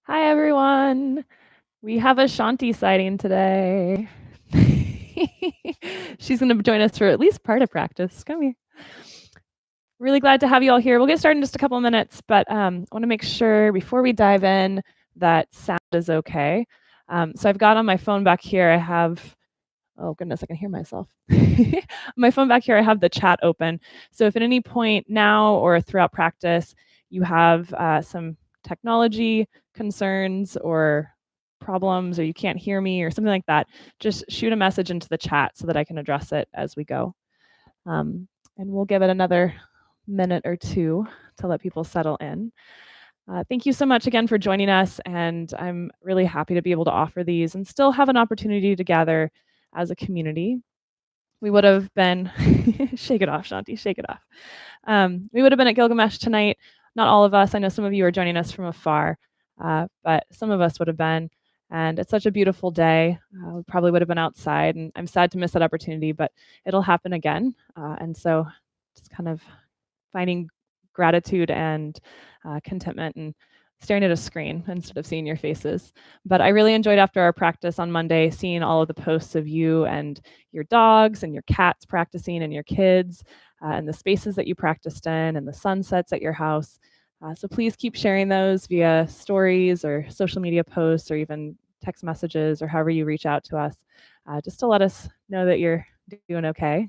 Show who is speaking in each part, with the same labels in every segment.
Speaker 1: Hi, everyone. We have a Shanti sighting today. She's going to join us for at least part of practice. Come here. Really glad to have you all here. We'll get started in just a couple of minutes, but I want to make sure before we dive in that sound is okay. So I've got on my phone back here, I have, oh goodness, I can hear myself. My phone back here, I have the chat open. So if at any point now or throughout practice you have some technology concerns or problems, or you can't hear me or something like that, just shoot a message into the chat so that I can address it as we go. And we'll give it another minute or two to let people settle in. Thank you so much again for joining us, and I'm really happy to be able to offer these and still have an opportunity to gather as a community. We would have been, shake it off, Shanti, shake it off. We would have been at Gilgamesh tonight. Not all of us. I know some of you are joining us from afar, but some of us would have been. And it's such a beautiful day. We probably would have been outside, and I'm sad to miss that opportunity, but it'll happen again. And so just kind of finding gratitude and contentment and staring at a screen instead of seeing your faces. But I really enjoyed after our practice on Monday seeing all of the posts of you and your dogs and your cats practicing and your kids and the spaces that you practiced in and the sunsets at your house. So please keep sharing those via stories or social media posts or even text messages or however you reach out to us, just to let us know that you're doing okay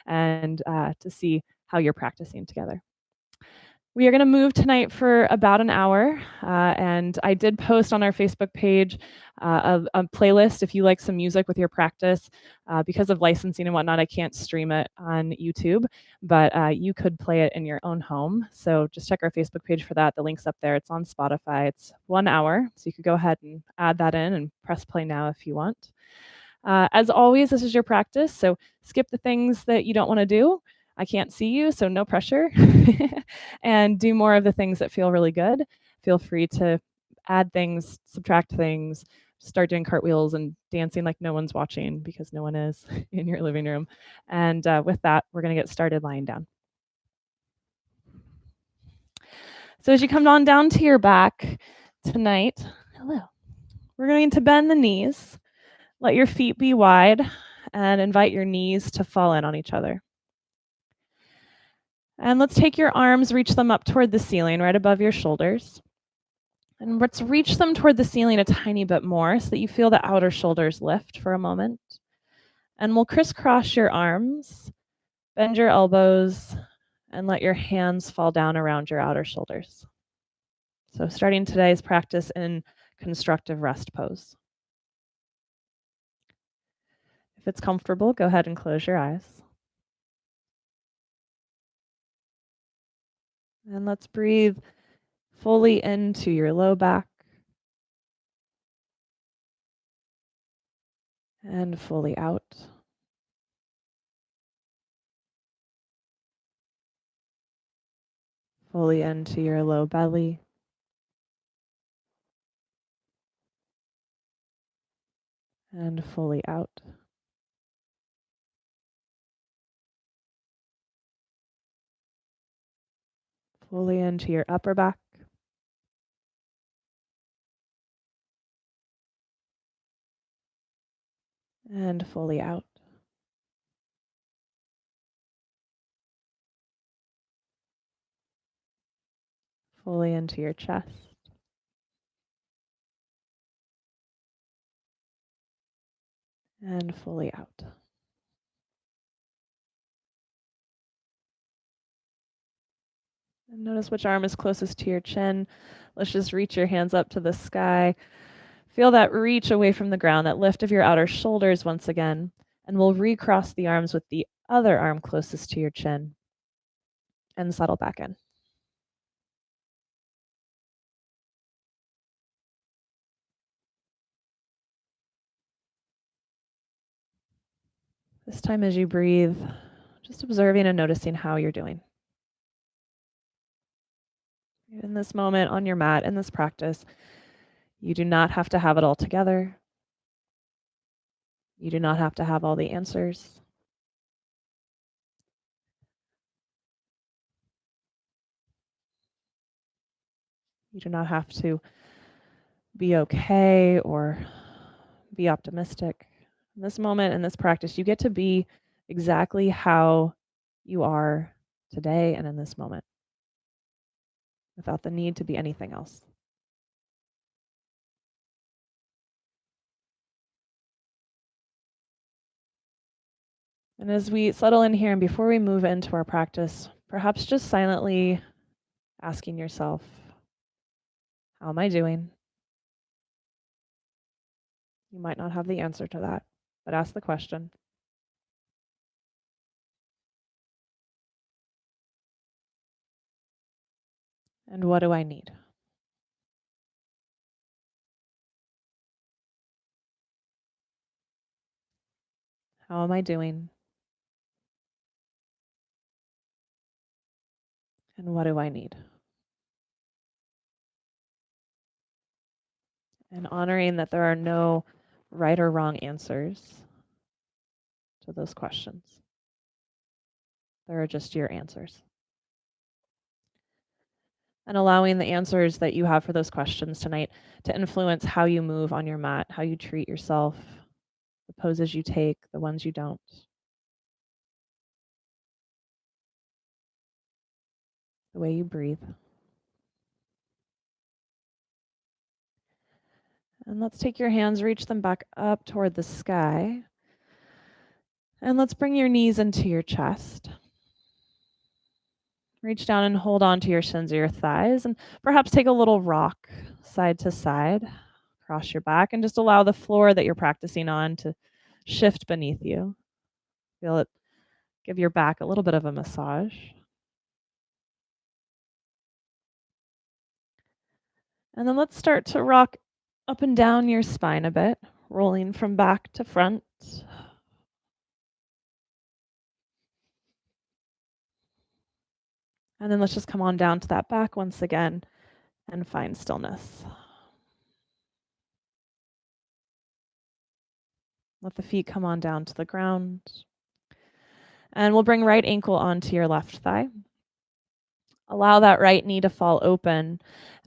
Speaker 1: and to see how you're practicing together. We are going to move tonight for about an hour, and I did post on our Facebook page a playlist if you like some music with your practice. Because of licensing and whatnot, I can't stream it on YouTube, but you could play it in your own home. So just check our Facebook page for that. The link's up there. It's on Spotify. It's 1 hour, so you could go ahead and add that in and press play now if you want. As always, this is your practice, so skip the things that you don't want to do. I can't see you, so no pressure. And do more of the things that feel really good. Feel free to add things, subtract things, start doing cartwheels and dancing like no one's watching because no one is in your living room. And with that, we're going to get started lying down. So as you come on down to your back tonight, hello, we're going to bend the knees. Let your feet be wide and invite your knees to fall in on each other. And let's take your arms, reach them up toward the ceiling, right above your shoulders. And let's reach them toward the ceiling a tiny bit more so that you feel the outer shoulders lift for a moment. And we'll crisscross your arms, bend your elbows, and let your hands fall down around your outer shoulders. So starting today's practice in constructive rest pose. If it's comfortable, go ahead and close your eyes. And let's breathe fully into your low back and fully out. Fully into your low belly and fully out. Fully into your upper back and fully out. Fully into your chest and fully out. And notice which arm is closest to your chin. Let's just reach your hands up to the sky. Feel that reach away from the ground, that lift of your outer shoulders once again. And we'll recross the arms with the other arm closest to your chin and settle back in. This time as you breathe, just observing and noticing how you're doing. In this moment on your mat, in this practice, you do not have to have it all together. You do not have to have all the answers. You do not have to be okay or be optimistic. In this moment, in this practice, you get to be exactly how you are today and in this moment without the need to be anything else. And as we settle in here and before we move into our practice, perhaps just silently asking yourself, how am I doing? You might not have the answer to that, but ask the question. And what do I need? How am I doing? And what do I need? And honoring that there are no right or wrong answers to those questions. There are just your answers. And allowing the answers that you have for those questions tonight to influence how you move on your mat, how you treat yourself, the poses you take, the ones you don't, the way you breathe. And let's take your hands, reach them back up toward the sky. And let's bring your knees into your chest. Reach down and hold on to your shins or your thighs, and perhaps take a little rock side to side, cross your back, and just allow the floor that you're practicing on to shift beneath you. Feel it give your back a little bit of a massage. And then let's start to rock up and down your spine a bit, rolling from back to front. And then let's just come on down to that back once again and find stillness. Let the feet come on down to the ground. And we'll bring right ankle onto your left thigh. Allow that right knee to fall open. And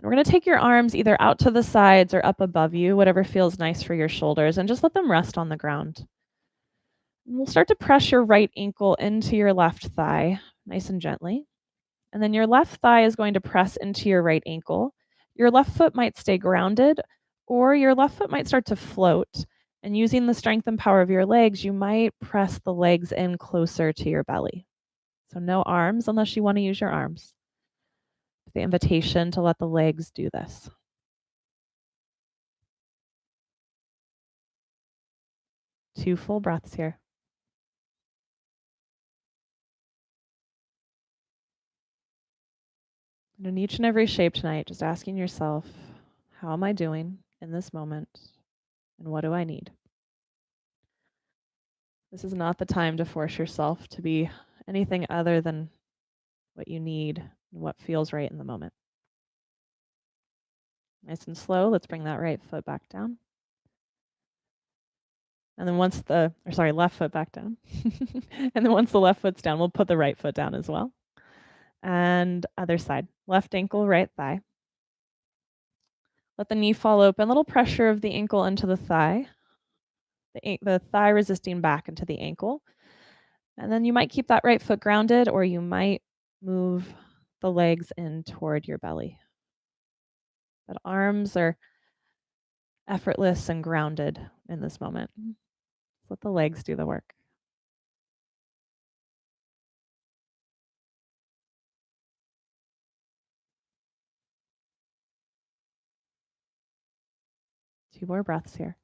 Speaker 1: we're going to take your arms either out to the sides or up above you, whatever feels nice for your shoulders, and just let them rest on the ground. And we'll start to press your right ankle into your left thigh, nice and gently. And then your left thigh is going to press into your right ankle. Your left foot might stay grounded, or your left foot might start to float. And using the strength and power of your legs, you might press the legs in closer to your belly. So no arms unless you want to use your arms. The invitation to let the legs do this. 2 full breaths here. And in each and every shape tonight, just asking yourself, how am I doing in this moment? And what do I need? This is not the time to force yourself to be anything other than what you need and what feels right in the moment. Nice and slow, let's bring that right foot back down. And then left foot back down. And then once the left foot's down, we'll put the right foot down as well. And other side, left ankle, right thigh. Let the knee fall open, little pressure of the ankle into the thigh. The thigh resisting back into the ankle. And then you might keep that right foot grounded, or you might move the legs in toward your belly. But arms are effortless and grounded in this moment. Let the legs do the work. Two more breaths here.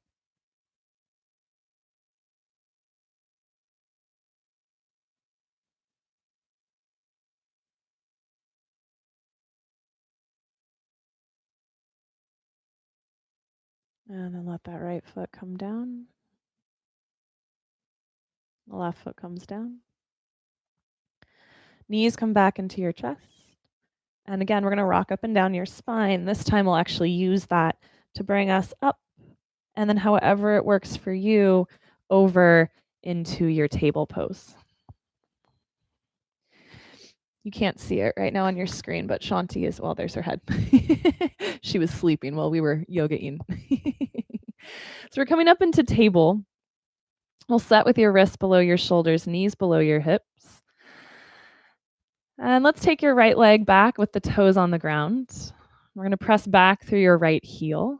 Speaker 1: And then let that right foot come down. The left foot comes down. Knees come back into your chest. And again, we're going to rock up and down your spine. This time we'll actually use that to bring us up. And then however it works for you, over into your table pose. You can't see it right now on your screen, but Shanti is, well, there's her head. She was sleeping while we were yogaing. So we're coming up into table. We'll set with your wrists below your shoulders, knees below your hips. And let's take your right leg back with the toes on the ground. We're going to press back through your right heel,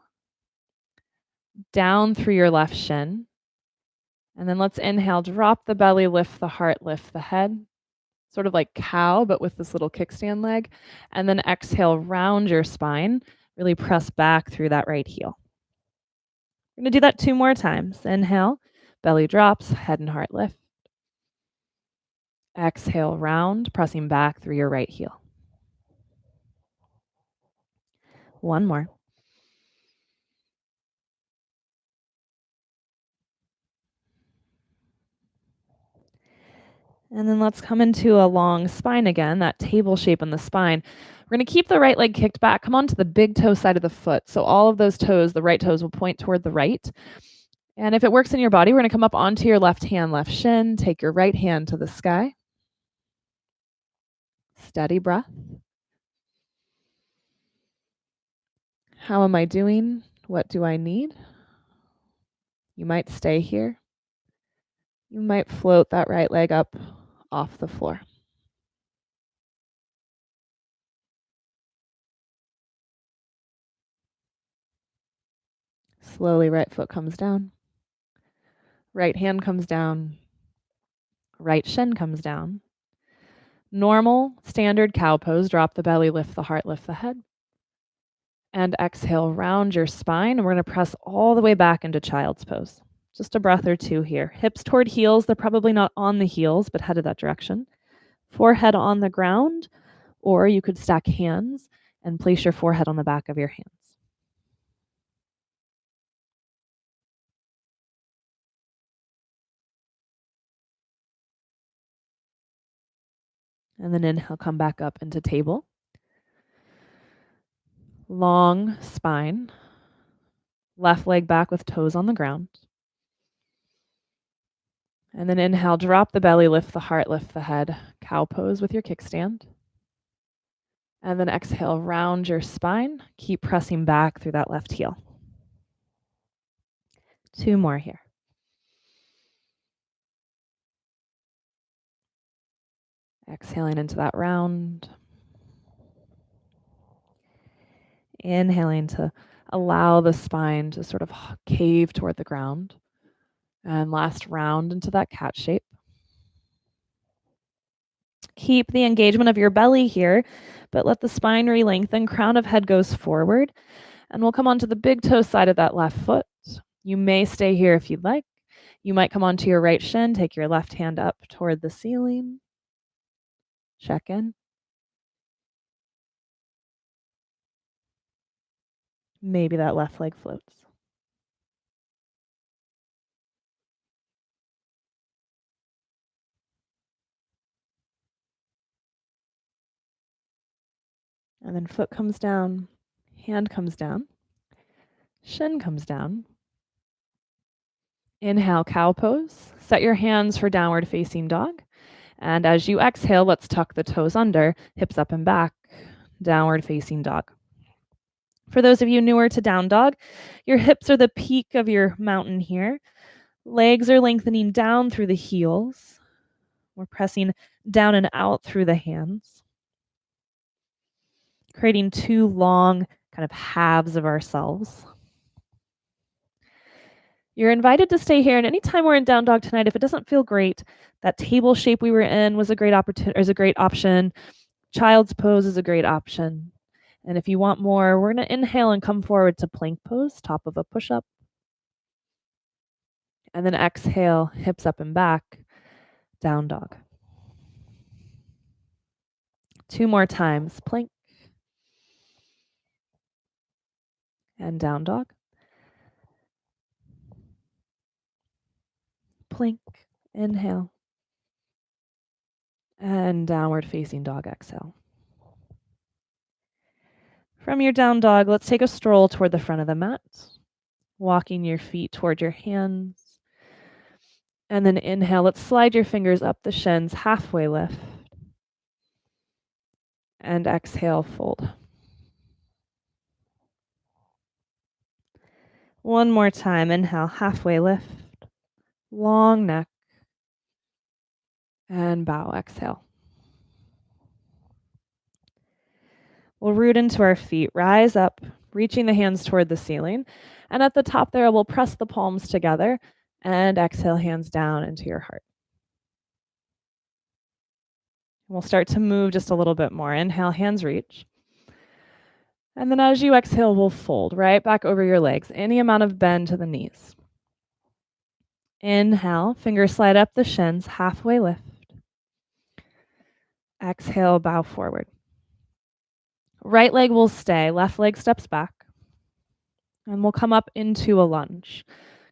Speaker 1: down through your left shin. And then let's inhale, drop the belly, lift the heart, lift the head. Sort of like cow, but with this little kickstand leg. And then exhale, round your spine. Really press back through that right heel. We're going to do that 2 more times. Inhale, belly drops, head and heart lift. Exhale, round, pressing back through your right heel. 1 more. And then let's come into a long spine again, that table shape in the spine. We're going to keep the right leg kicked back. Come onto the big toe side of the foot. So all of those toes, the right toes will point toward the right. And if it works in your body, we're going to come up onto your left hand, left shin. Take your right hand to the sky. Steady breath. How am I doing? What do I need? You might stay here. You might float that right leg up off the floor. Slowly, right foot comes down. Right hand comes down. Right shin comes down. Normal, standard cow pose. Drop the belly, lift the heart, lift the head. And exhale, round your spine. And we're going to press all the way back into child's pose. Just a breath or two here. Hips toward heels. They're probably not on the heels, but headed that direction. Forehead on the ground, or you could stack hands and place your forehead on the back of your hands. And then inhale, come back up into table. Long spine. Left leg back with toes on the ground. And then inhale, drop the belly, lift the heart, lift the head. Cow pose with your kickstand. And then exhale, round your spine. Keep pressing back through that left heel. 2 more here. Exhaling into that round. Inhaling to allow the spine to sort of cave toward the ground. And last round into that cat shape. Keep the engagement of your belly here, but let the spine re-lengthen. Crown of head goes forward. And we'll come onto the big toe side of that left foot. You may stay here if you'd like. You might come onto your right shin, take your left hand up toward the ceiling. Check in. Maybe that left leg floats. And then foot comes down, hand comes down, shin comes down. Inhale, cow pose. Set your hands for downward facing dog. And as you exhale, let's tuck the toes under, hips up and back, downward facing dog. For those of you newer to down dog, your hips are the peak of your mountain here. Legs are lengthening down through the heels. We're pressing down and out through the hands, creating 2 long kind of halves of ourselves. You're invited to stay here, and anytime we're in down dog tonight, if it doesn't feel great, that table shape we were in was a great option. Child's pose is a great option. And if you want more, we're going to inhale and come forward to plank pose, top of a push-up. And then exhale, hips up and back, down dog. 2 more times, plank and down dog. Plank, inhale, and downward facing dog, exhale. From your down dog, let's take a stroll toward the front of the mat, walking your feet toward your hands. And then inhale, let's slide your fingers up the shins, halfway lift. And exhale, fold. One more time. Inhale, halfway lift. Long neck. And bow, exhale. We'll root into our feet, rise up, reaching the hands toward the ceiling. And at the top there, we'll press the palms together and exhale, hands down into your heart. We'll start to move just a little bit more. Inhale, hands reach. And then as you exhale, we'll fold right back over your legs, any amount of bend to the knees. Inhale, fingers slide up the shins, halfway lift. Exhale, bow forward. Right leg will stay, left leg steps back. And we'll come up into a lunge,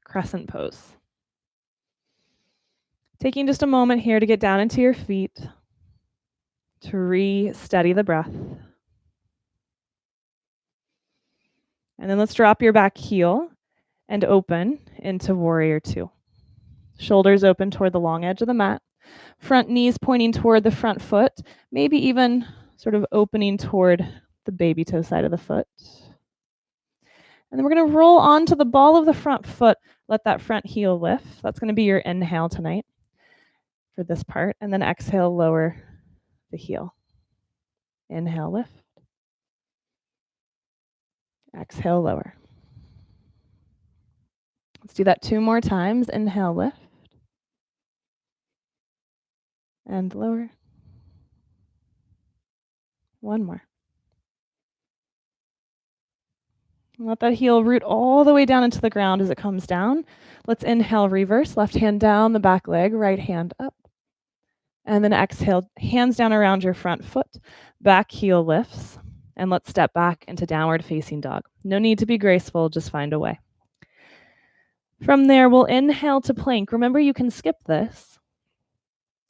Speaker 1: crescent pose. Taking just a moment here to get down into your feet, to re-steady the breath. And then let's drop your back heel and open into warrior two. Shoulders open toward the long edge of the mat. Front knees pointing toward the front foot, maybe even sort of opening toward the baby toe side of the foot. And then we're going to roll onto the ball of the front foot. Let that front heel lift. That's going to be your inhale tonight for this part. And then exhale, lower the heel. Inhale, lift. Exhale, lower. Let's do that 2 more times. Inhale, lift. And lower. 1 more. Let that heel root all the way down into the ground as it comes down. Let's inhale, reverse. Left hand down the back leg, right hand up. And then exhale, hands down around your front foot. Back heel lifts. And let's step back into downward facing dog. No need to be graceful, just find a way. From there, we'll inhale to plank. Remember, you can skip this.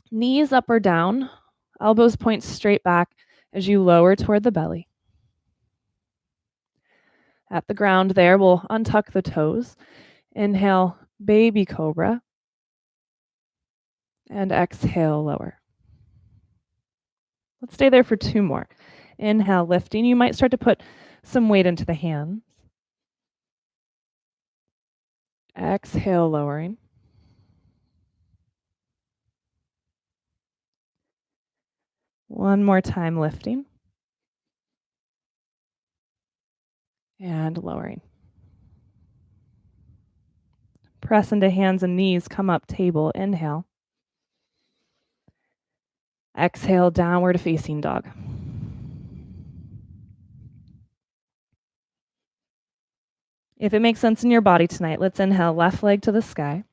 Speaker 1: Knees up or down, elbows point straight back as you lower toward the belly. At the ground there, we'll untuck the toes. Inhale, baby cobra. And exhale, lower. Let's stay there for 2 more. Inhale, lifting. You might start to put some weight into the hands. Exhale, lowering. One more time, lifting. And lowering. Press into hands and knees, come up, table, inhale. Exhale, downward facing dog. If it makes sense in your body tonight, let's inhale, left leg to the sky.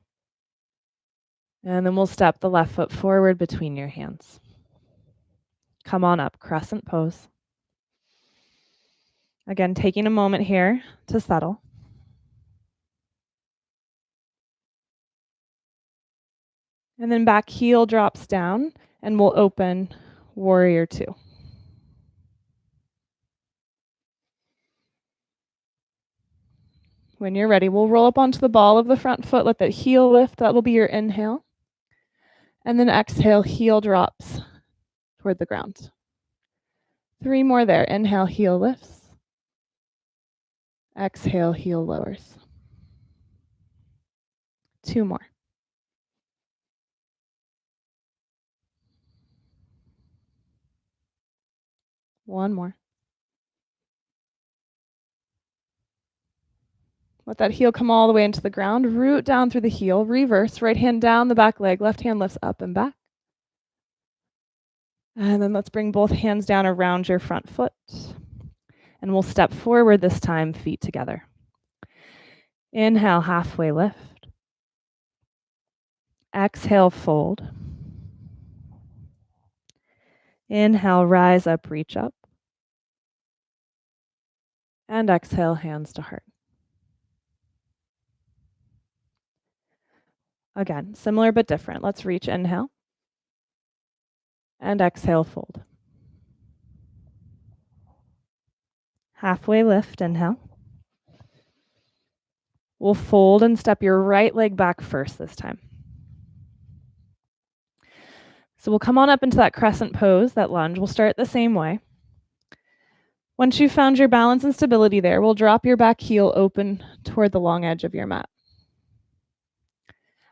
Speaker 1: And then we'll step the left foot forward between your hands. Come on up, crescent pose. Again, taking a moment here to settle. And then back heel drops down and we'll open warrior two. When you're ready, we'll roll up onto the ball of the front foot. Let that heel lift. That will be your inhale. And then exhale, heel drops toward the ground. 3 more there. Inhale, heel lifts. Exhale, heel lowers. 2 more. One more. Let that heel come all the way into the ground. Root down through the heel. Reverse. Right hand down the back leg. Left hand lifts up and back. And then let's bring both hands down around your front foot. And we'll step forward this time, feet together. Inhale, halfway lift. Exhale, fold. Inhale, rise up, reach up. And exhale, hands to heart. Again, similar but different. Let's reach, inhale. And exhale, fold. Halfway lift, inhale. We'll fold and step your right leg back first this time. So we'll come on up into that crescent pose, that lunge. We'll start the same way. Once you've found your balance and stability there, we'll drop your back heel open toward the long edge of your mat.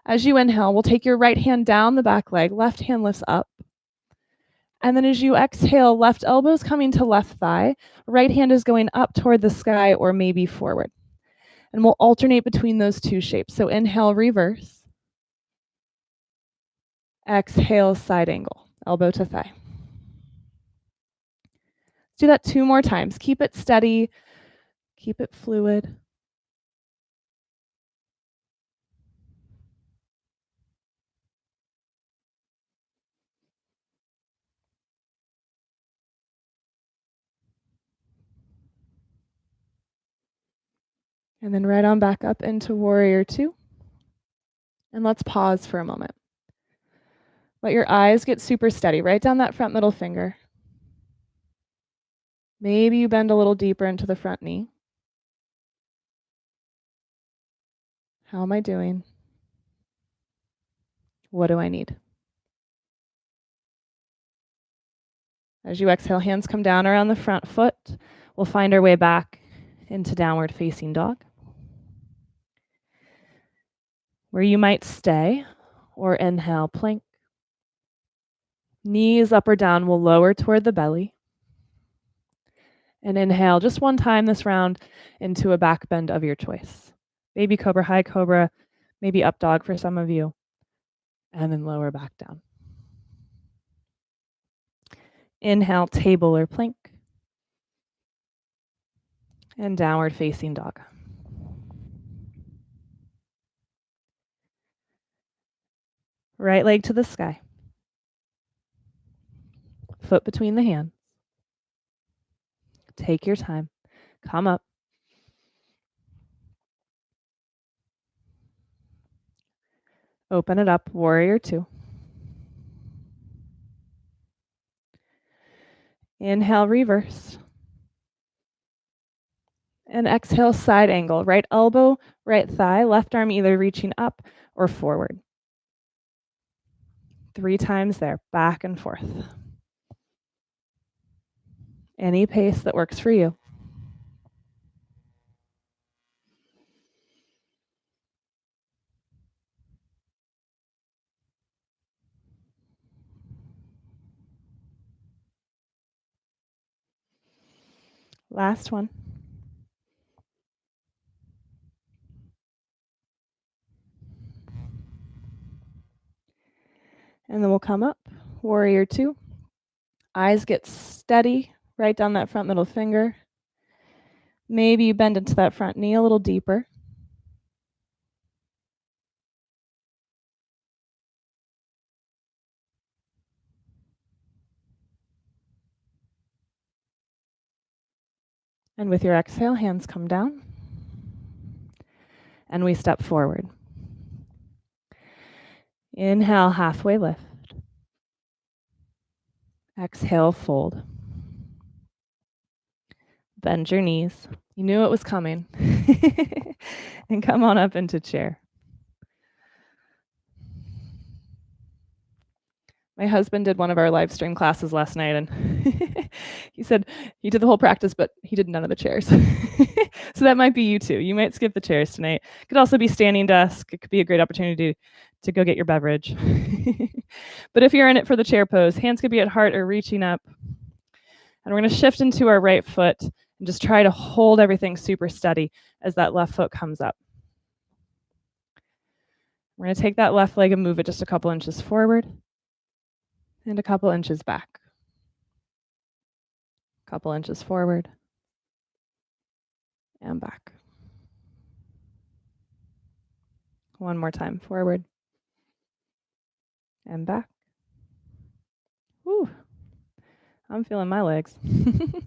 Speaker 1: As you inhale, we'll take your right hand down the back leg, left hand lifts up. And then as you exhale, left elbow's coming to left thigh, right hand is going up toward the sky or maybe forward. And we'll alternate between those two shapes. So inhale, reverse. Exhale, side angle, elbow to thigh. Let's do that 2 more times. Keep it steady, keep it fluid. And then right on back up into warrior 2. And let's pause for a moment. Let your eyes get super steady, right down that front middle finger. Maybe you bend a little deeper into the front knee. How am I doing? What do I need? As you exhale, hands come down around the front foot. We'll find our way back into downward facing dog, where you might stay or inhale, plank. Knees up or down will lower toward the belly. And inhale just one time this round into a back bend of your choice. Baby cobra, high cobra, maybe up dog for some of you. And then lower back down. Inhale, table or plank. And downward facing dog. Right leg to the sky. Foot between the hands. Take your time. Come up. Open it up, warrior 2. Inhale, reverse. And exhale, side angle. Right elbow, right thigh, left arm either reaching up or forward. 3 times there, back and forth. Any pace that works for you. Last one. And then we'll come up, warrior 2. Eyes get steady, right down that front middle finger. Maybe you bend into that front knee a little deeper. And with your exhale, hands come down. And we step forward. Inhale, halfway lift. Exhale, fold. Bend your knees. You knew it was coming. And come on up into chair. My husband did one of our live stream classes last night, and he said he did the whole practice, but he did none of the chairs. So that might be you too. You might skip the chairs tonight. It could also be standing desk. It could be a great opportunity to go get your beverage. But if you're in it for the chair pose, hands could be at heart or reaching up. And we're going to shift into our right foot and just try to hold everything super steady as that left foot comes up. We're going to take that left leg and move it just a couple inches forward and a couple inches back. A couple inches forward and back. One more time, forward and back. Whew. I'm feeling my legs. And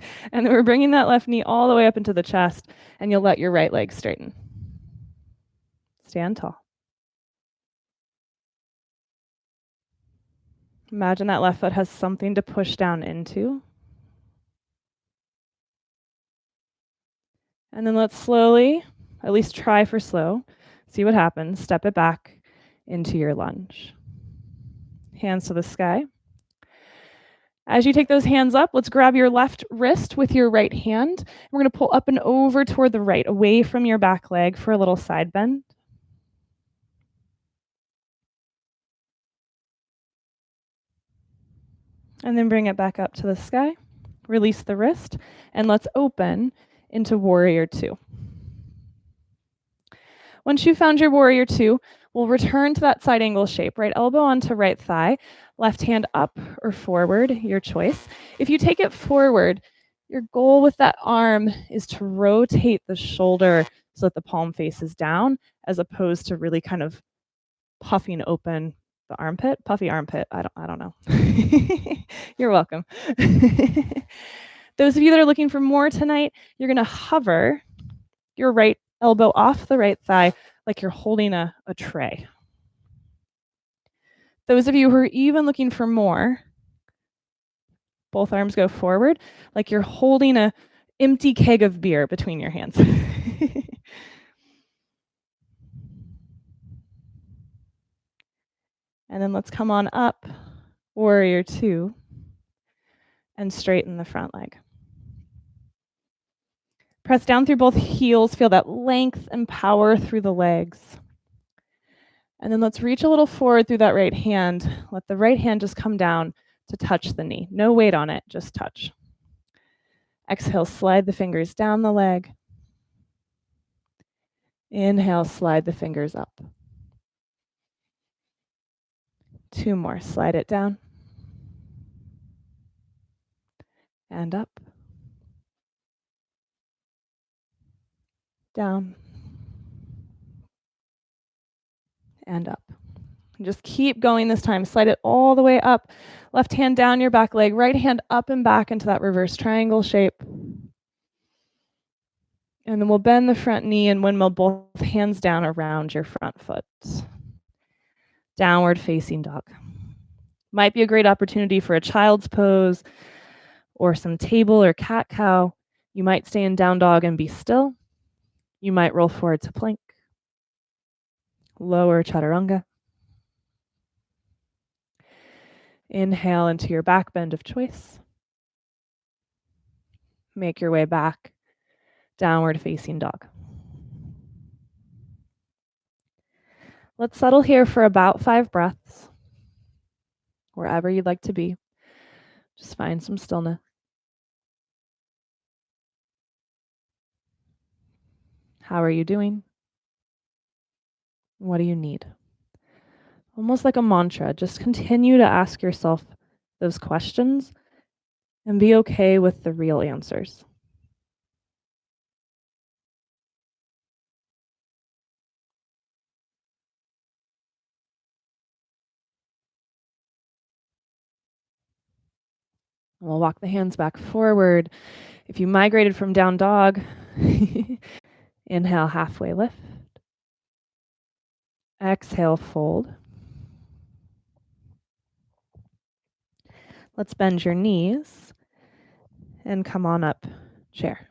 Speaker 1: then we're bringing that left knee all the way up into the chest, and you'll let your right leg straighten. Stand tall. Imagine that left foot has something to push down into. And then let's slowly, at least try for slow, see what happens. Step it back into your lunge. Hands to the sky. As you take those hands up, let's grab your left wrist with your right hand. We're going to pull up and over toward the right, away from your back leg for a little side bend. And then bring it back up to the sky. Release the wrist, and let's open into warrior two. Once you've found your warrior two, we'll return to that side angle shape. Right elbow onto right thigh, left hand up or forward, your choice. If you take it forward, your goal with that arm is to rotate the shoulder so that the palm faces down, as opposed to really kind of puffing open the armpit. Puffy armpit. I don't know. You're welcome. Those of you that are looking for more tonight, you're going to hover your right elbow off the right thigh like you're holding a tray. Those of you who are even looking for more, both arms go forward like you're holding a empty keg of beer between your hands. And then let's come on up, warrior two, and straighten the front leg. Press down through both heels, feel that length and power through the legs. And then let's reach a little forward through that right hand. Let the right hand just come down to touch the knee. No weight on it, just touch. Exhale, slide the fingers down the leg. Inhale, slide the fingers up. Two more, slide it down. And up. Down. And up. Just keep going this time. Slide it all the way up. Left hand down your back leg, right hand up and back into that reverse triangle shape. And then we'll bend the front knee and windmill both hands down around your front foot. Downward facing dog. Might be a great opportunity for a child's pose or some table or cat cow. You might stay in down dog and be still. You might roll forward to plank. Lower chaturanga. Inhale into your back bend of choice. Make your way back. Downward facing dog. Let's settle here for about 5 breaths. Wherever you'd like to be. Just find some stillness. How are you doing? What do you need? Almost like a mantra, just continue to ask yourself those questions and be okay with the real answers. We'll walk the hands back forward. If you migrated from down dog, inhale, halfway lift. Exhale, fold. Let's bend your knees and come on up, chair.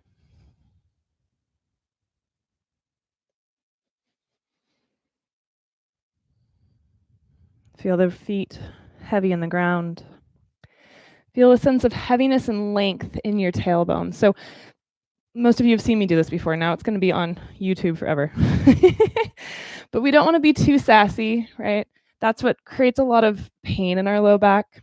Speaker 1: Feel the feet heavy in the ground. Feel a sense of heaviness and length in your tailbone. So most of you have seen me do this before. Now it's going to be on YouTube forever. But we don't want to be too sassy, right? That's what creates a lot of pain in our low back.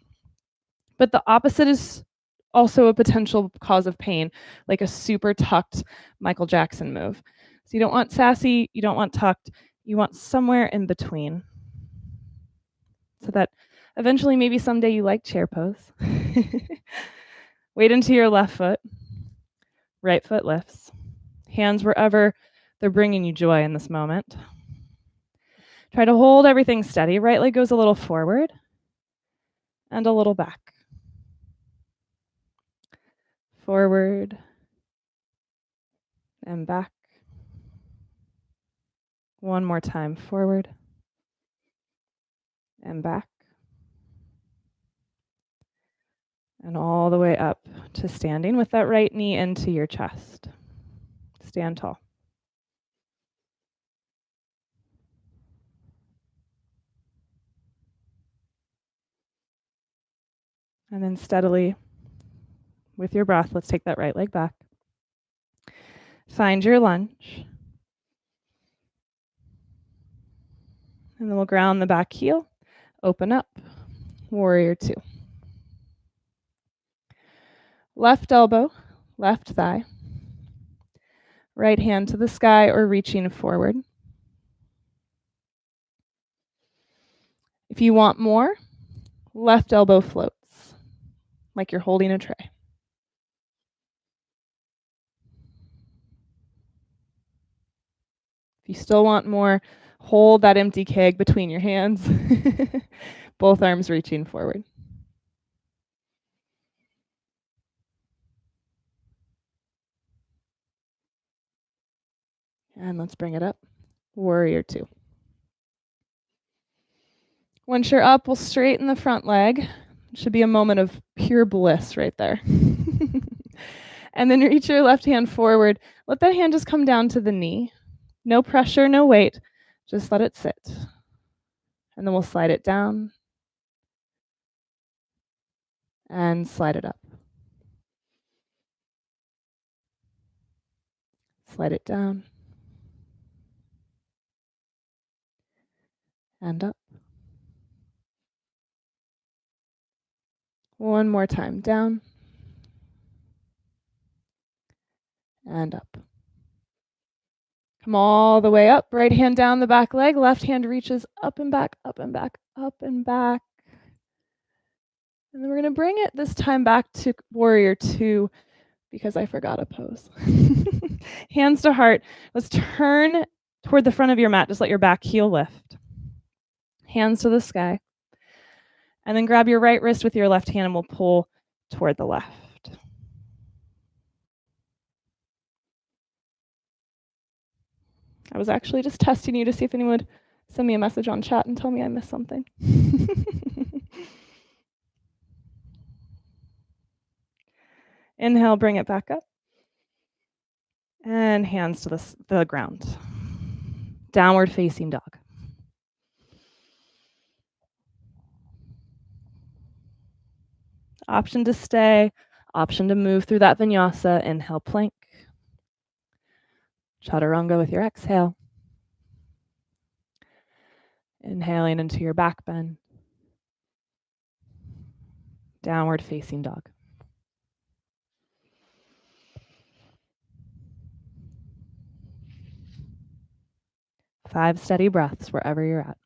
Speaker 1: But the opposite is also a potential cause of pain, like a super tucked Michael Jackson move. So you don't want sassy, you don't want tucked, you want somewhere in between. So that eventually, maybe someday you like chair pose. Weight into your left foot. Right foot lifts. Hands wherever they're bringing you joy in this moment. Try to hold everything steady. Right leg goes a little forward and a little back. Forward and back. One more time. Forward and back. And all the way up to standing with that right knee into your chest. Stand tall. And then steadily, with your breath, let's take that right leg back. Find your lunge. And then we'll ground the back heel. Open up. Warrior two. Left elbow, left thigh. Right hand to the sky or reaching forward. If you want more, left elbow floats, like you're holding a tray. If you still want more, hold that empty keg between your hands, both arms reaching forward. And let's bring it up. Warrior two. Once you're up, we'll straighten the front leg. It should be a moment of pure bliss right there. And then reach your left hand forward. Let that hand just come down to the knee. No pressure, no weight. Just let it sit. And then we'll slide it down and slide it up. Slide it down and up. One more time, down and up. Come all the way up, right hand down the back leg, left hand reaches up and back, up and back, up and back. And then we're going to bring it this time back to warrior two because I forgot a pose. Hands to heart. Let's turn toward the front of your mat. Just let your back heel lift. Hands to the sky. And then grab your right wrist with your left hand and we'll pull toward the left. I was actually just testing you to see if anyone would send me a message on chat and tell me I missed something. Inhale, bring it back up. And hands to the ground. Downward facing dog. Option to stay, option to move through that vinyasa. Inhale, plank. Chaturanga with your exhale. Inhaling into your back bend. Downward facing dog. Five steady breaths wherever you're at.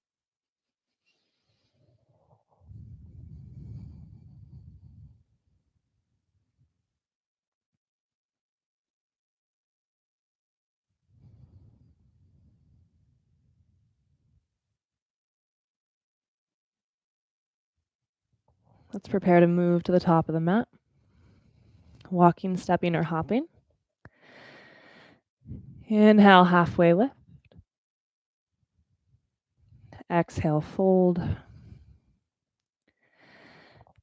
Speaker 1: Let's prepare to move to the top of the mat. Walking, stepping, or hopping. Inhale, halfway lift. Exhale, fold.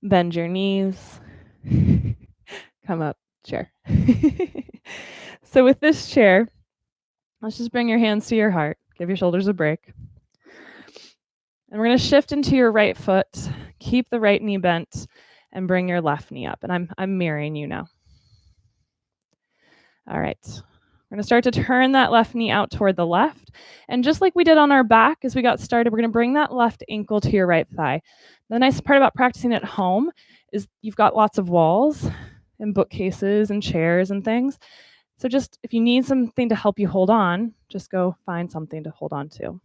Speaker 1: Bend your knees. Come up, chair. So with this chair, let's just bring your hands to your heart. Give your shoulders a break. And we're going to shift into your right foot. Keep the right knee bent and bring your left knee up. And I'm mirroring you now. All right. We're going to start to turn that left knee out toward the left. And just like we did on our back as we got started, we're going to bring that left ankle to your right thigh. The nice part about practicing at home is you've got lots of walls and bookcases and chairs and things. So just if you need something to help you hold on, just go find something to hold on to.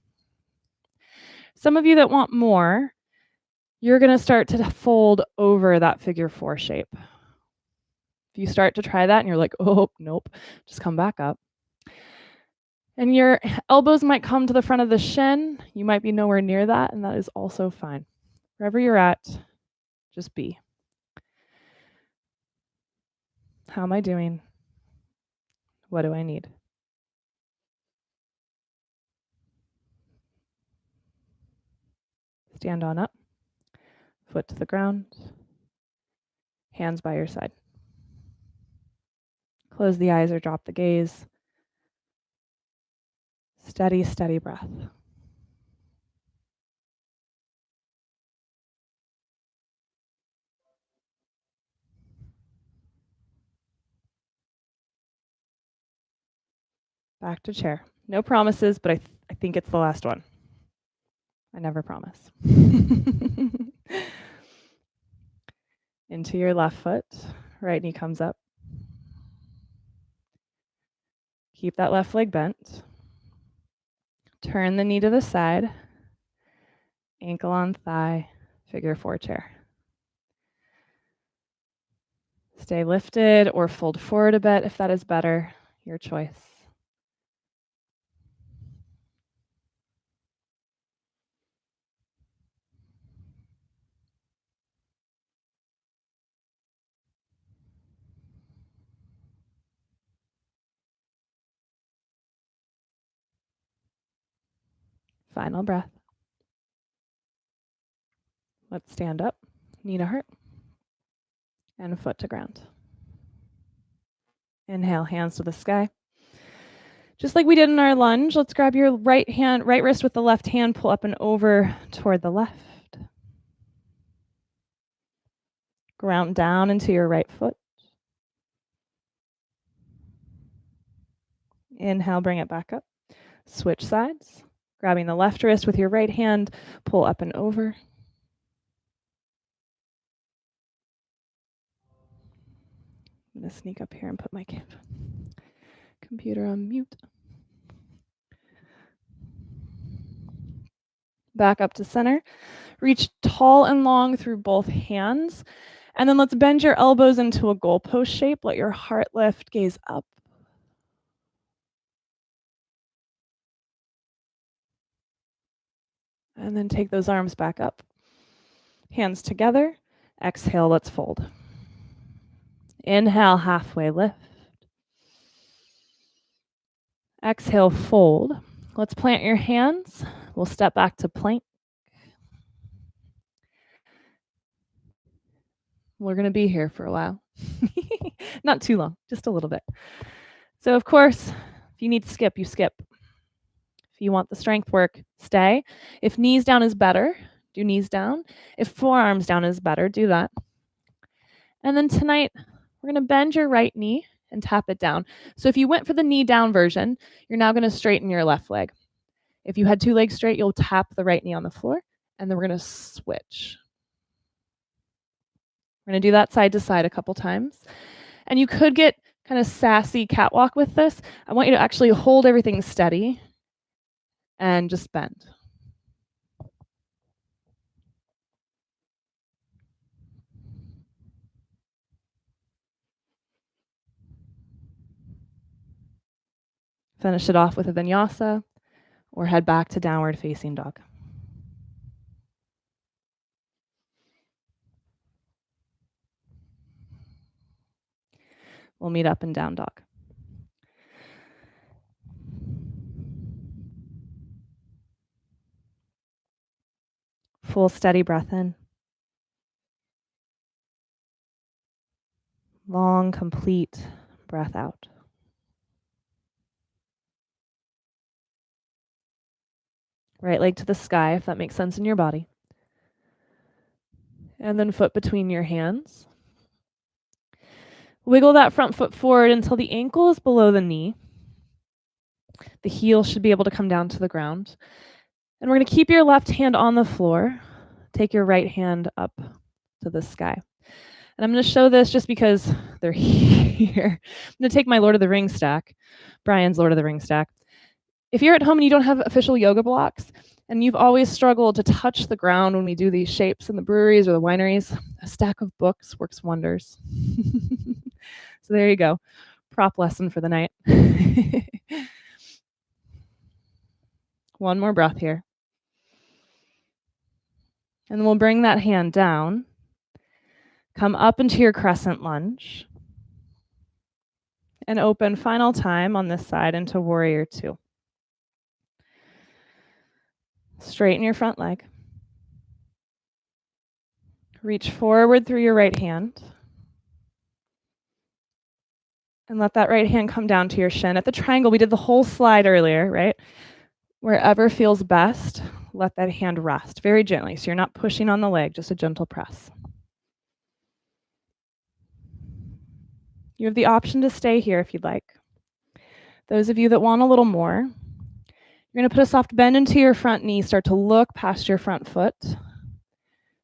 Speaker 1: Some of you that want more, you're going to start to fold over that figure four shape. If you start to try that and you're like, oh, nope, just come back up. And your elbows might come to the front of the shin. You might be nowhere near that, and that is also fine. Wherever you're at, just be. How am I doing? What do I need? Stand on up, foot to the ground, hands by your side. Close the eyes or drop the gaze. Steady, steady breath. Back to chair. No promises, but I think it's the last one. I never promise. Into your left foot. Right knee comes up. Keep that left leg bent. Turn the knee to the side. Ankle on thigh. Figure 4 chair. Stay lifted or fold forward a bit if that is better. Your choice. Final breath. Let's stand up. Knee to heart. And foot to ground. Inhale, hands to the sky. Just like we did in our lunge, let's grab your right wrist with the left hand, pull up and over toward the left. Ground down into your right foot. Inhale, bring it back up. Switch sides. Grabbing the left wrist with your right hand, pull up and over. I'm going to sneak up here and put my computer on mute. Back up to center. Reach tall and long through both hands. And then let's bend your elbows into a goalpost shape. Let your heart lift, gaze up. And then take those arms back up. Hands together. Exhale, let's fold. Inhale, halfway lift. Exhale, fold. Let's plant your hands. We'll step back to plank. We're going to be here for a while. Not too long, just a little bit. So, of course, if you need to skip, you skip. If you want the strength work, stay. If knees down is better, do knees down. If forearms down is better, do that. And then tonight, we're going to bend your right knee and tap it down. So if you went for the knee down version, you're now going to straighten your left leg. If you had 2 legs straight, you'll tap the right knee on the floor, and then we're going to switch. We're going to do that side to side a couple times. And you could get kind of sassy catwalk with this. I want you to actually hold everything steady and just bend. Finish it off with a vinyasa or head back to downward facing dog. We'll meet up in down dog. Full steady breath in. Long, complete breath out. Right leg to the sky, if that makes sense in your body. And then foot between your hands. Wiggle that front foot forward until the ankle is below the knee. The heel should be able to come down to the ground. And we're going to keep your left hand on the floor. Take your right hand up to the sky. And I'm going to show this just because they're here. I'm going to take my Lord of the Rings stack, Brian's Lord of the Rings stack. If you're at home and you don't have official yoga blocks, and you've always struggled to touch the ground when we do these shapes in the breweries or the wineries, a stack of books works wonders. So there you go. Prop lesson for the night. One more breath here. And then we'll bring that hand down. Come up into your crescent lunge. And open final time on this side into warrior 2. Straighten your front leg. Reach forward through your right hand. And let that right hand come down to your shin. At the triangle, we did the whole slide earlier, right? Wherever feels best, let that hand rest very gently. So you're not pushing on the leg, just a gentle press. You have the option to stay here if you'd like. Those of you that want a little more, you're going to put a soft bend into your front knee, start to look past your front foot.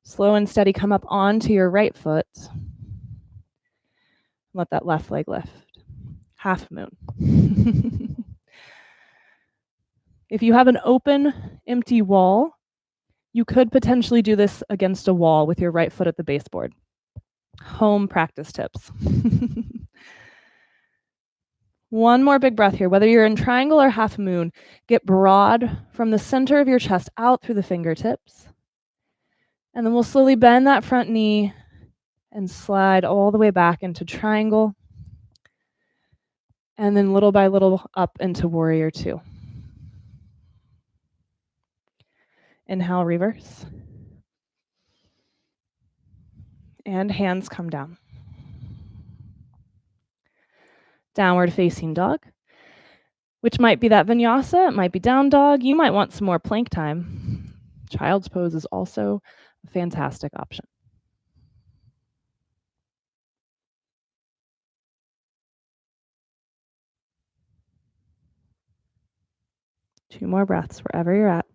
Speaker 1: Slow and steady come up onto your right foot. Let that left leg lift. Half moon. If you have an open, empty wall, you could potentially do this against a wall with your right foot at the baseboard. Home practice tips. One more big breath here. Whether you're in triangle or half moon, get broad from the center of your chest out through the fingertips. And then we'll slowly bend that front knee and slide all the way back into triangle. And then little by little up into warrior two. Inhale, reverse. And hands come down. Downward facing dog, which might be that vinyasa, it might be down dog. You might want some more plank time. Child's pose is also a fantastic option. Two more breaths wherever you're at.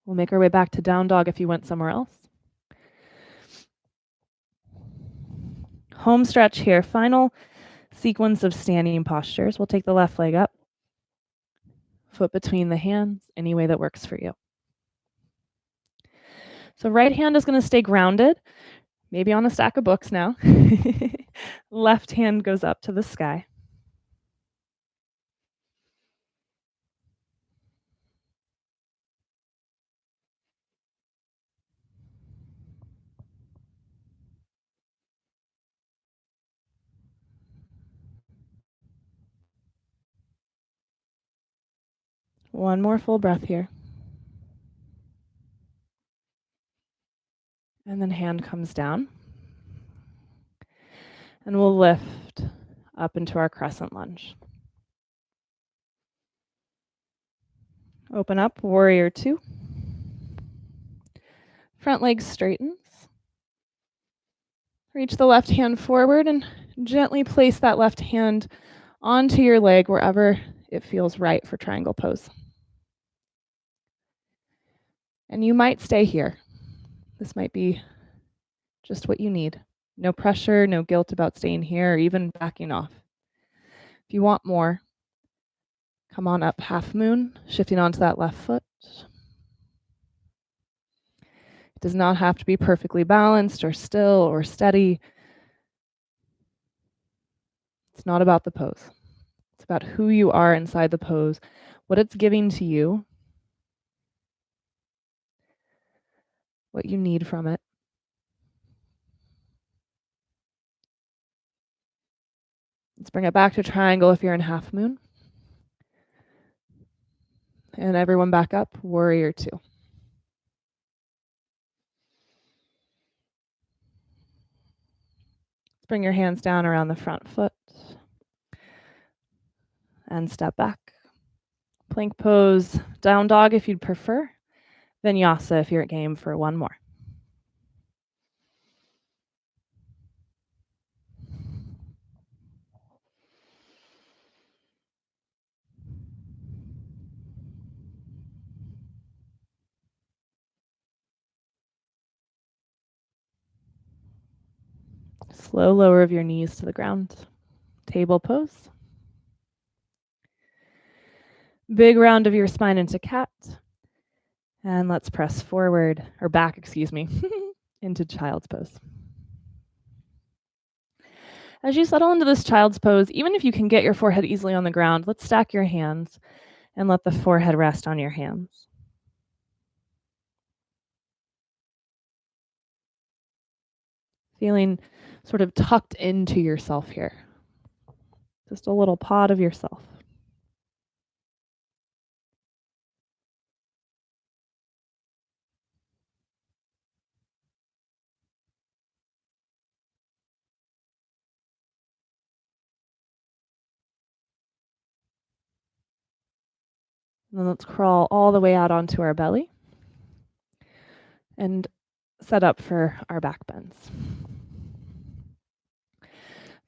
Speaker 1: We'll make our way back to down dog if you went somewhere else. Home stretch here. Final sequence of standing postures. We'll take the left leg up. Foot between the hands, any way that works for you. So right hand is going to stay grounded, maybe on a stack of books now. Left hand goes up to the sky. One more full breath here. And then hand comes down. And we'll lift up into our crescent lunge. Open up, warrior two. Front leg straightens. Reach the left hand forward and gently place that left hand onto your leg wherever it feels right for triangle pose. And you might stay here. This might be just what you need. No pressure, no guilt about staying here or even backing off. If you want more, come on up half moon, shifting onto that left foot. It does not have to be perfectly balanced or still or steady. It's not about the pose. It's about who you are inside the pose, what it's giving to you, what you need from it. Let's bring it back to triangle if you're in half moon. And everyone back up, warrior two. Let's bring your hands down around the front foot. And step back. Plank pose, down dog if you'd prefer. Vinyasa if you're at game for one more. Slow lower of your knees to the ground. Table pose. Big round of your spine into cat. And let's press forward, or back, excuse me, into child's pose. As you settle into this child's pose, even if you can get your forehead easily on the ground, let's stack your hands and let the forehead rest on your hands. Feeling sort of tucked into yourself here. Just a little pod of yourself. And then let's crawl all the way out onto our belly. and set up for our back bends.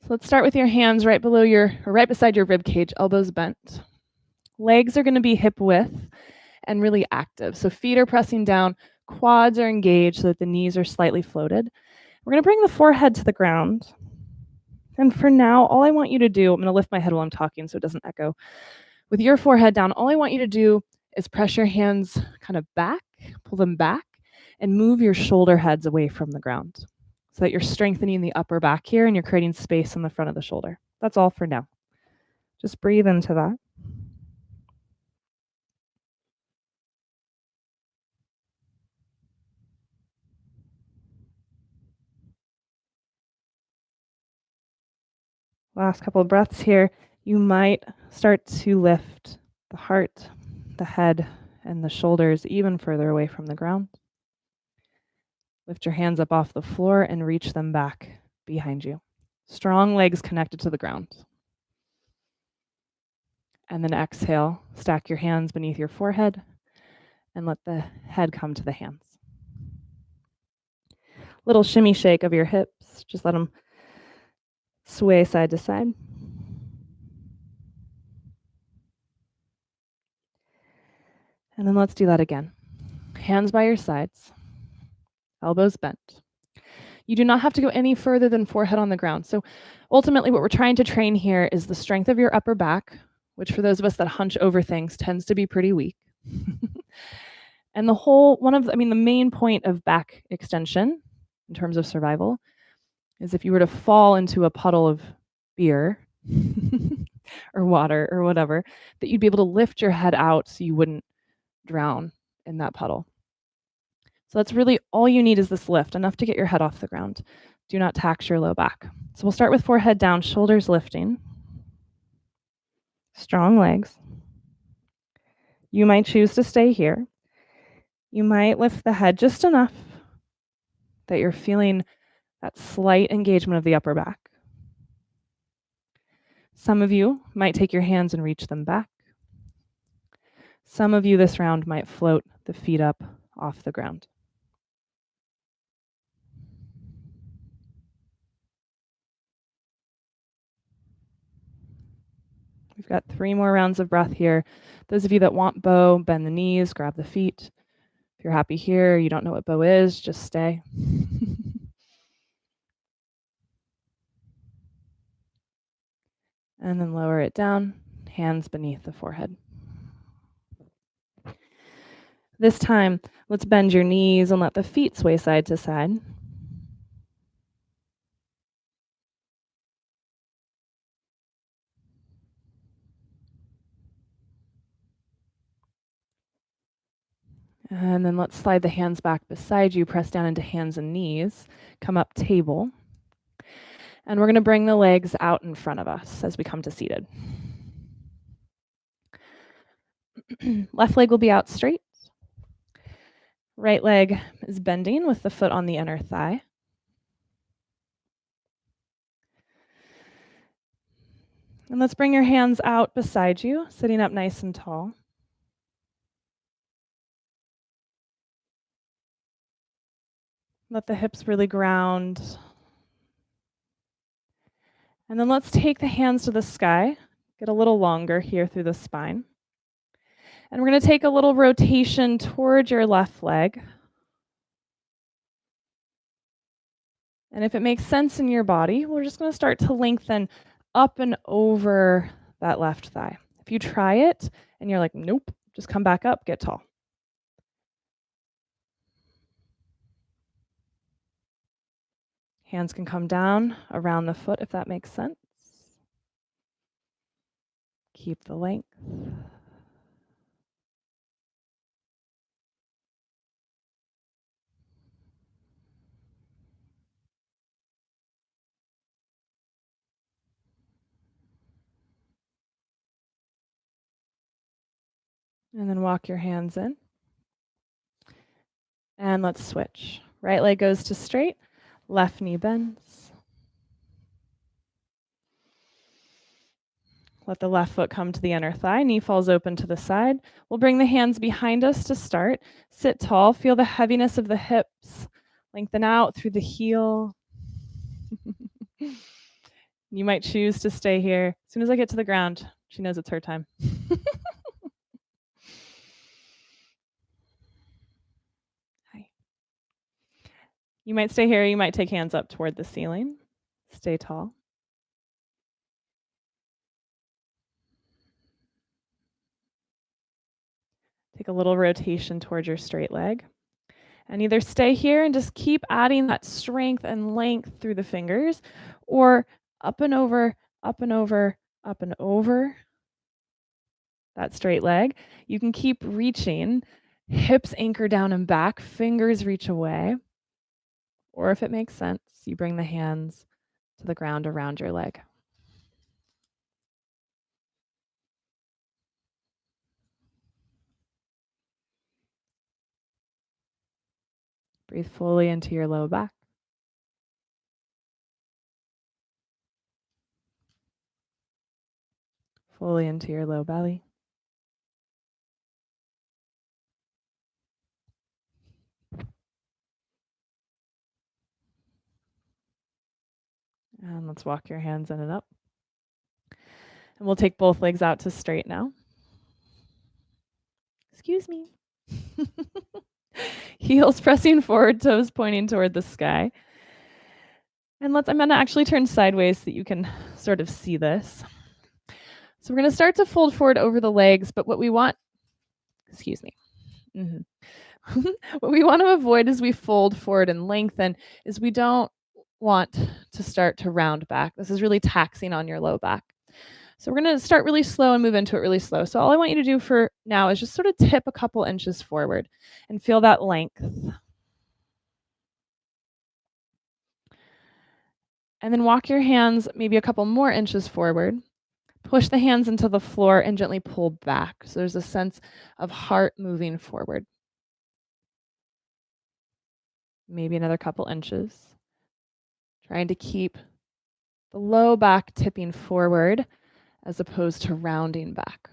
Speaker 1: So let's start with your hands right below right beside your rib cage, elbows bent. Legs are going to be hip width and really active. So feet are pressing down, quads are engaged so that the knees are slightly floated. We're going to bring the forehead to the ground. And for now, all I want you to do, I'm going to lift my head while I'm talking so it doesn't echo. With your forehead down, all I want you to do is press your hands kind of back, pull them back, and move your shoulder heads away from the ground so that you're strengthening the upper back here and you're creating space on the front of the shoulder. That's all for now. Just breathe into that. Last couple of breaths here. You might start to lift the heart, the head, and the shoulders even further away from the ground. Lift your hands up off the floor and reach them back behind you. Strong legs connected to the ground. And then exhale, stack your hands beneath your forehead and let the head come to the hands. Little shimmy shake of your hips. Just let them sway side to side. And then let's do that again. Hands by your sides, elbows bent. You do not have to go any further than forehead on the ground. So ultimately what we're trying to train here is the strength of your upper back, which for those of us that hunch over things tends to be pretty weak. And the main point of back extension in terms of survival is if you were to fall into a puddle of beer or water or whatever, that you'd be able to lift your head out so you wouldn't drown in that puddle. So that's really all you need is this lift, enough to get your head off the ground. Do not tax your low back. So we'll start with forehead down, shoulders lifting. Strong legs. You might choose to stay here. You might lift the head just enough that you're feeling that slight engagement of the upper back. Some of you might take your hands and reach them back. Some of you this round might float the feet up off the ground. We've got 3 more rounds of breath here. Those of you that want bow, bend the knees, grab the feet. If you're happy here, you don't know what bow is, just stay. And then lower it down, hands beneath the forehead. This time, let's bend your knees and let the feet sway side to side. And then let's slide the hands back beside you, press down into hands and knees, come up table. And we're going to bring the legs out in front of us as we come to seated. Left leg will be out straight. Right leg is bending with the foot on the inner thigh. And let's bring your hands out beside you, sitting up nice and tall. Let the hips really ground. And then let's take the hands to the sky, get a little longer here through the spine. And we're going to take a little rotation towards your left leg. And if it makes sense in your body, we're just going to start to lengthen up and over that left thigh. If you try it and you're like, nope, just come back up, get tall. Hands can come down around the foot if that makes sense. Keep the length. And then walk your hands in. And let's switch. Right leg goes to straight, left knee bends. Let the left foot come to the inner thigh. Knee falls open to the side. We'll bring the hands behind us to start. Sit tall. Feel the heaviness of the hips. Lengthen out through the heel. You might choose to stay here. As soon as I get to the ground, she knows it's her time. Hi. You might stay here. You might take hands up toward the ceiling. Stay tall. Take a little rotation towards your straight leg. And either stay here and just keep adding that strength and length through the fingers, or up and over, up and over, up and over that straight leg. You can keep reaching, hips anchor down and back, fingers reach away. Or if it makes sense, you bring the hands to the ground around your leg. Breathe fully into your low back. Fully into your low belly. And let's walk your hands in and up. And we'll take both legs out to straight now. Excuse me. Heels pressing forward, toes pointing toward the sky. And I'm going to actually turn sideways so that you can sort of see this. So we're going to start to fold forward over the legs, but what we want, excuse me. What we want to avoid as we fold forward and lengthen is we don't want to start to round back. This is really taxing on your low back. So we're going to start really slow and move into it really slow. So all I want you to do for now is just sort of tip a couple inches forward and feel that length. And then walk your hands maybe a couple more inches forward. Push the hands into the floor and gently pull back. So there's a sense of heart moving forward. Maybe another couple inches. Trying to keep the low back tipping forward as opposed to rounding back.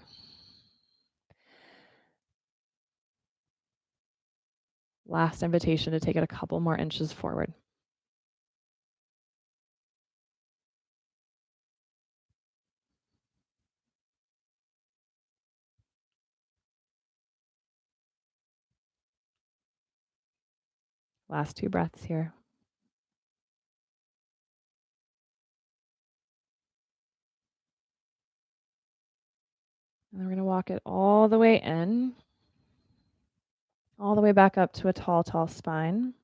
Speaker 1: Last invitation to take it a couple more inches forward. Last 2 breaths here. And we're going to walk it all the way in, all the way back up to a tall, tall spine.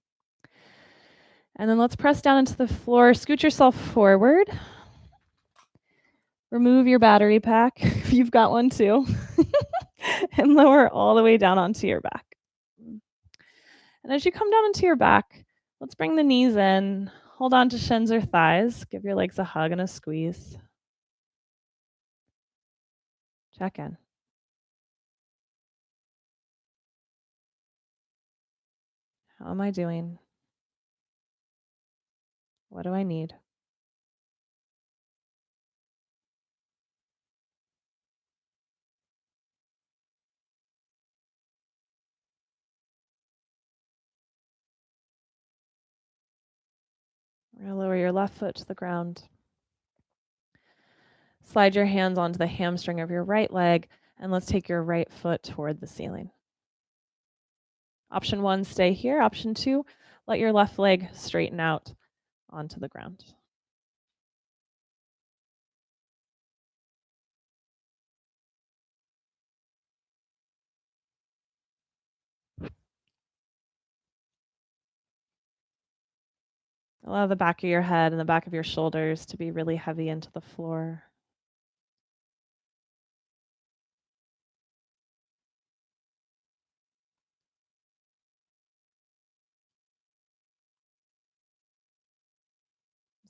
Speaker 1: And then let's press down into the floor, scoot yourself forward. Remove your battery pack if you've got one too, and lower all the way down onto your back. And as you come down into your back, let's bring the knees in, hold on to shins or thighs, give your legs a hug and a squeeze. Check in. How am I doing? What do I need? We're going to lower your left foot to the ground. Slide your hands onto the hamstring of your right leg, and let's take your right foot toward the ceiling. Option 1, stay here. Option 2, let your left leg straighten out onto the ground. Allow the back of your head and the back of your shoulders to be really heavy into the floor.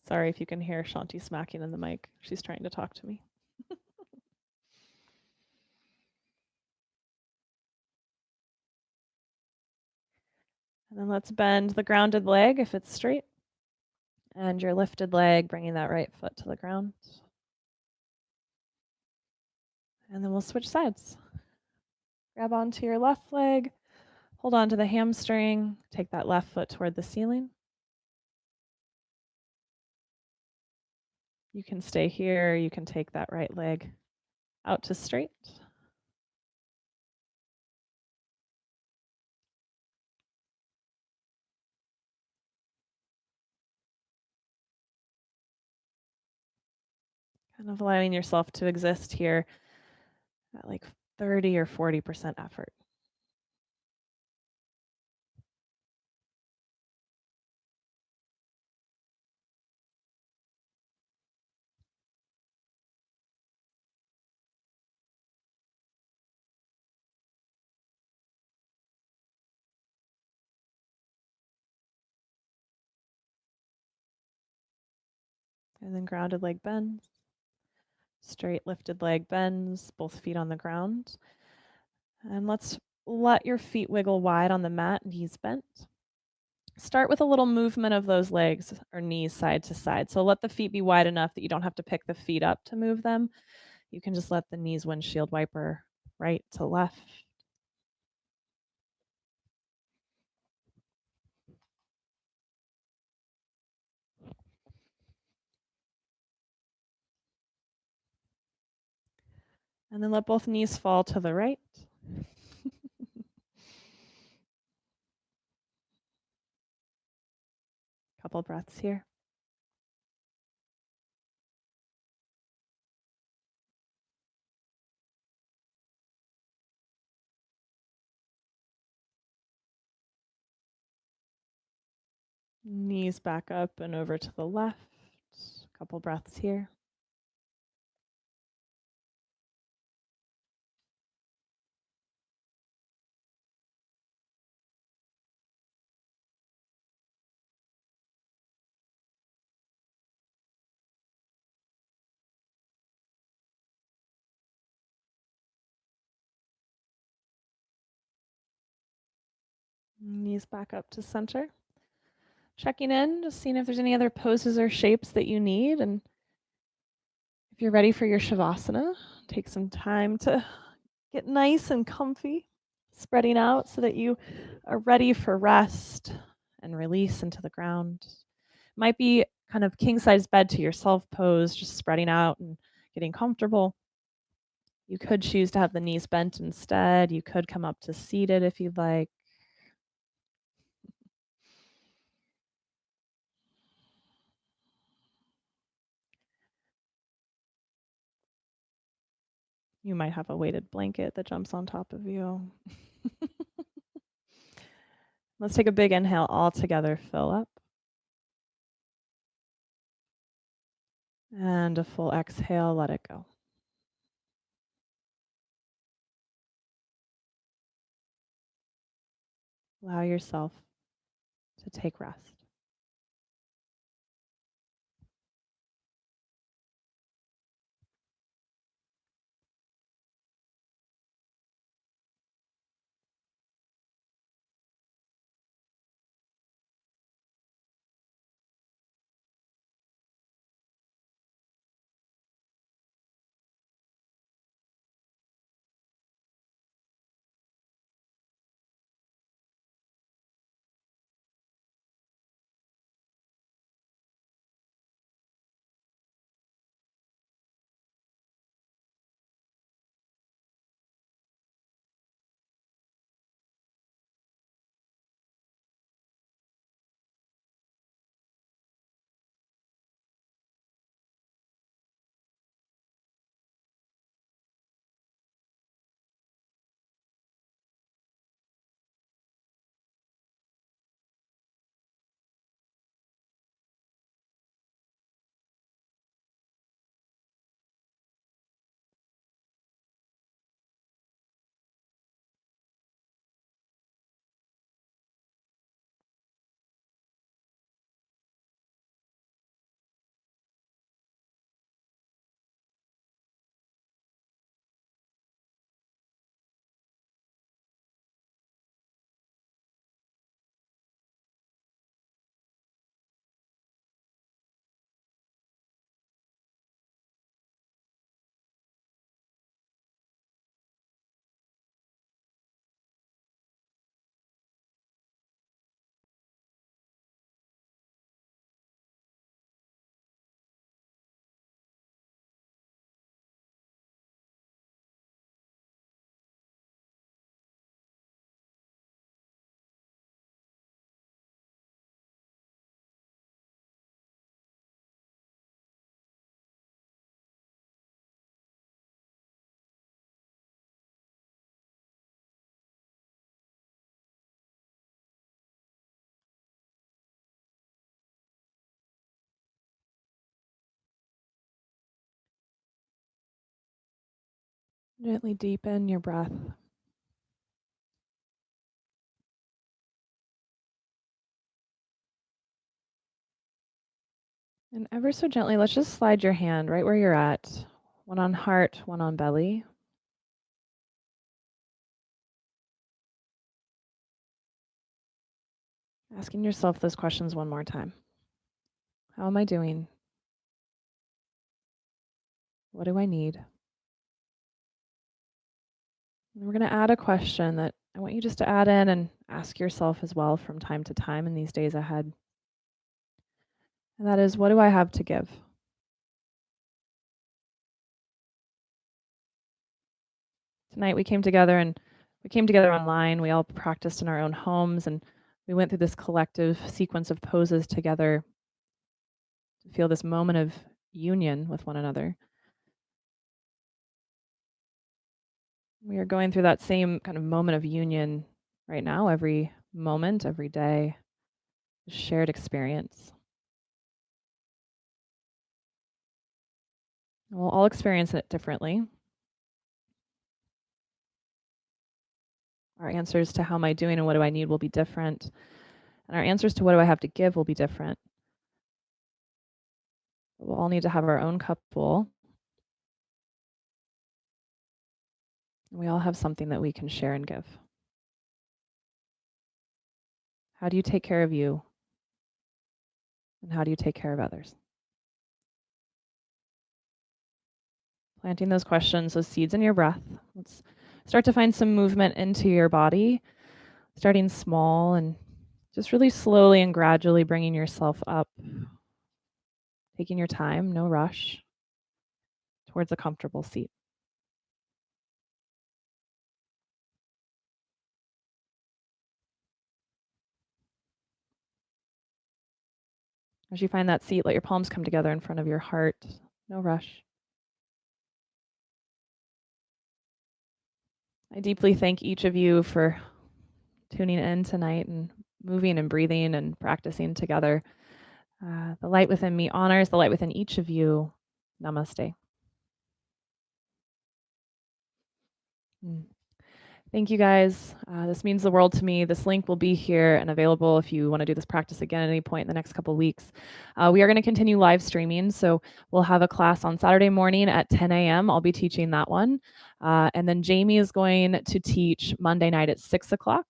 Speaker 1: Sorry if you can hear Shanti smacking in the mic. She's trying to talk to me. And then let's bend the grounded leg if it's straight. And your lifted leg, bringing that right foot to the ground. And then we'll switch sides. Grab onto your left leg, hold on to the hamstring, take that left foot toward the ceiling. You can stay here, you can take that right leg out to straight. Kind of allowing yourself to exist here at like 30 or 40% effort. And then grounded leg bends, straight lifted leg bends, both feet on the ground. And let's let your feet wiggle wide on the mat, knees bent. Start with a little movement of those legs or knees side to side. So let the feet be wide enough that you don't have to pick the feet up to move them. You can just let the knees windshield wiper right to left. And then let both knees fall to the right. Couple breaths here. Knees back up and over to the left. Couple breaths here. Knees back up to center. Checking in, just seeing if there's any other poses or shapes that you need. And if you're ready for your Shavasana, take some time to get nice and comfy, spreading out so that you are ready for rest and release into the ground. Might be kind of king size bed to yourself pose, just spreading out and getting comfortable. You could choose to have the knees bent instead. You could come up to seated if you'd like. You might have a weighted blanket that jumps on top of you. Let's take a big inhale all together, fill up. And a full exhale, let it go. Allow yourself to take rest. Gently deepen your breath. And ever so gently, let's just slide your hand right where you're at. One on heart, one on belly. Asking yourself those questions one more time. How am I doing? What do I need? And we're going to add a question that I want you just to add in and ask yourself as well from time to time in these days ahead. And that is, what do I have to give? Tonight we came together online. We all practiced in our own homes and we went through this collective sequence of poses together to feel this moment of union with one another. We are going through that same kind of moment of union right now, every moment, every day, shared experience. We'll all experience it differently. Our answers to how am I doing and what do I need will be different. And our answers to what do I have to give will be different. We'll all need to have our own cup full. And we all have something that we can share and give. How do you take care of you? And how do you take care of others? Planting those questions, those seeds in your breath. Let's start to find some movement into your body, starting small and just really slowly and gradually bringing yourself up, taking your time, no rush, towards a comfortable seat. As you find that seat, let your palms come together in front of your heart, no rush. I deeply thank each of you for tuning in tonight and moving and breathing and practicing together. The light within me honors the light within each of you. Namaste. Mm. Thank you guys. This means the world to me. This link will be here and available if you want to do this practice again at any point in the next couple of weeks. We are going to continue live streaming. So we'll have a class on Saturday morning at 10 a.m. I'll be teaching that one. And then Jamie is going to teach Monday night at 6 o'clock.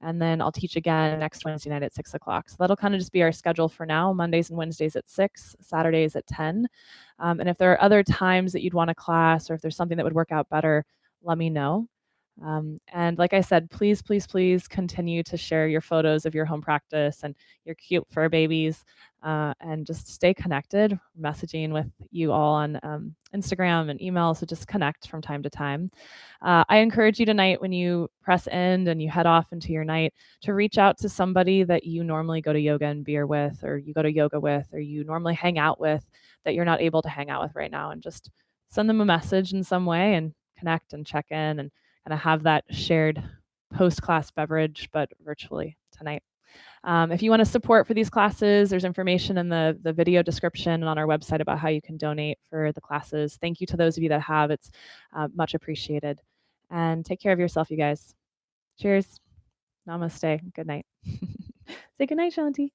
Speaker 1: And then I'll teach again next Wednesday night at 6 o'clock. So that'll kind of just be our schedule for now, Mondays and Wednesdays at 6, Saturdays at 10. And if there are other times that you'd want a class or if there's something that would work out better, let me know. And like I said, please, please, please continue to share your photos of your home practice and your cute fur babies and just stay connected, messaging with you all on Instagram and email. So just connect from time to time. I encourage you tonight when you press end and you head off into your night to reach out to somebody that you normally go to yoga and beer with, or you go to yoga with, or you normally hang out with that you're not able to hang out with right now, and just send them a message in some way and connect and check in and kind of have that shared post-class beverage, but virtually tonight. If you want to support for these classes, there's information in the video description and on our website about how you can donate for the classes. Thank you to those of you that have. It's much appreciated. And take care of yourself, you guys. Cheers. Namaste. Good night. Say good night, Shanti.